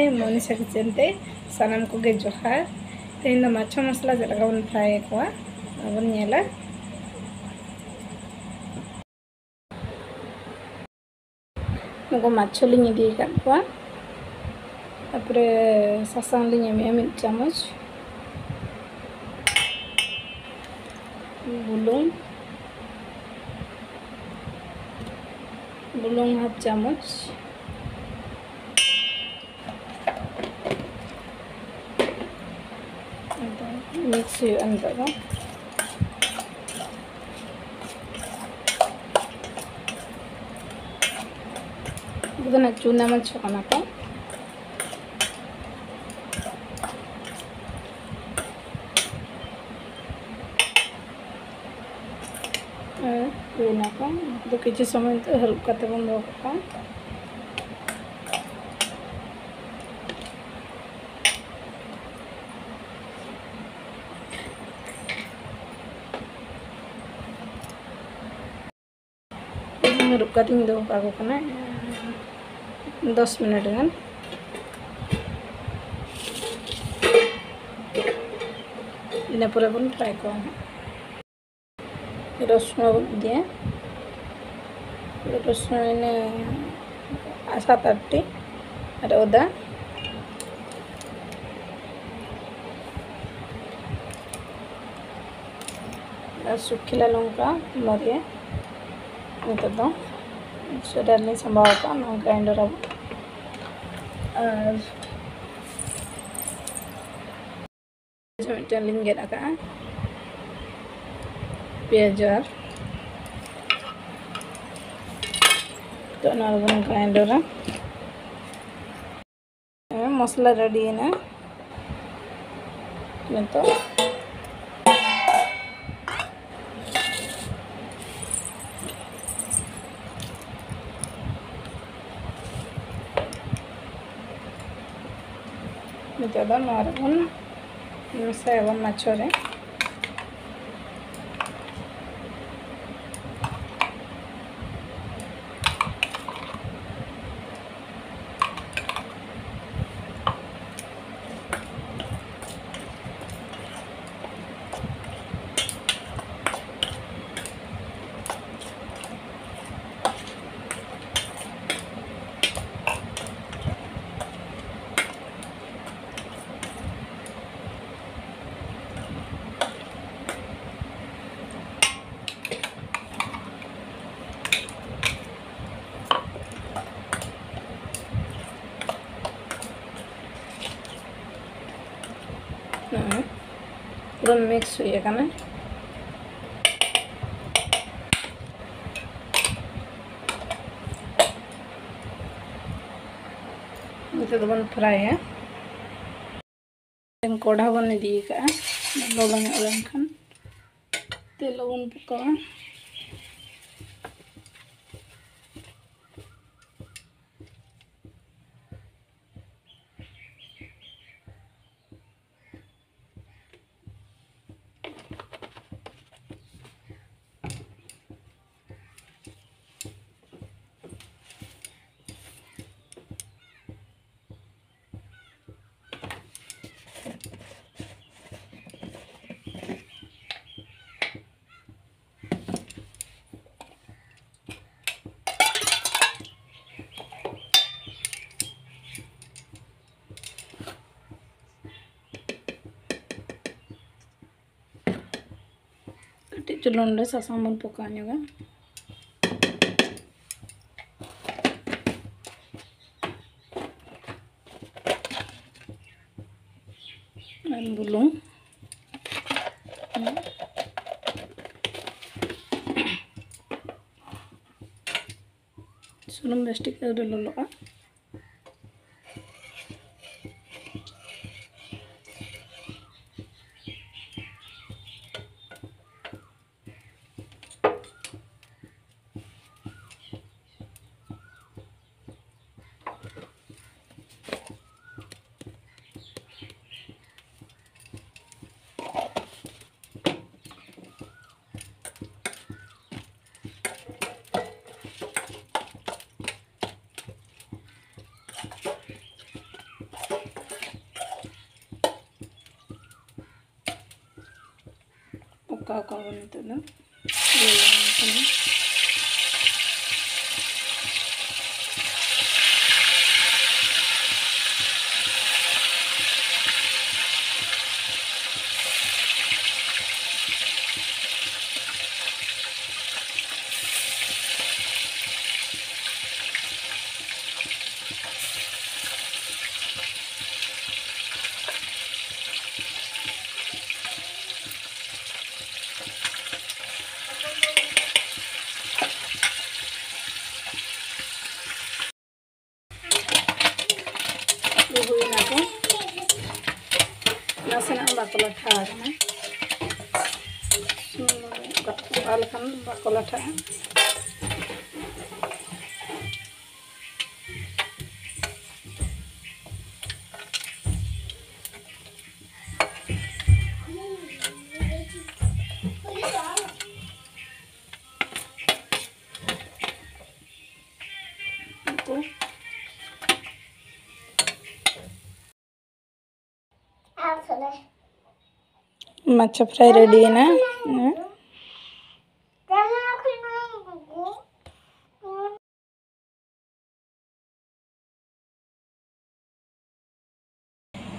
Monisha kitchen ते सानाम को गे जोहार तेन माछो मसला जलगा बन फ्राई को बन नेला मको माछो लिंग दी का तापरे सासांग लिंग में 1 चामच बुलुंग 1/2 चामच मिक्स अंदर ಇದನ್ನ ಚೂನ ಮಾಡ್ಕೊಳ್ಳೋಣ चूना को किसी समय तो हेल्प करते बंद होगा रुका तीन दो पागो कना 10 मिनट गन इन पूरा बन फ्राई को रसुन दिए रसुन इन 7-8 और अदा सुखिला लंका मरिया तो डालने संभावता ना ग्राइंडर अब लिंगे लगा प्याज तो ग्राइंडर मसला रेडी है तो मित्र नारबन सेवन मछरे पूरा मिक्स हुई है ना तो बन फ्राई है कोढ़ा बन दी का लगा खान तेल बन पका चलो सामान पकाने का बुलूं सुनम बेस्टिक लगा पकाव को नितोग दो नासेना बाको लाठा बाको लाठा मच्छा फ्राई रेडी है ना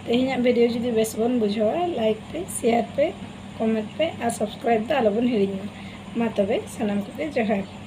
तेहना वीडियो जुदी बेस बन बुझावा लाइक पे शेयर पे कमेंट पे और सब्सक्राइब तो आलो बन हिड़िंग मा तबे सनाम को जोहार।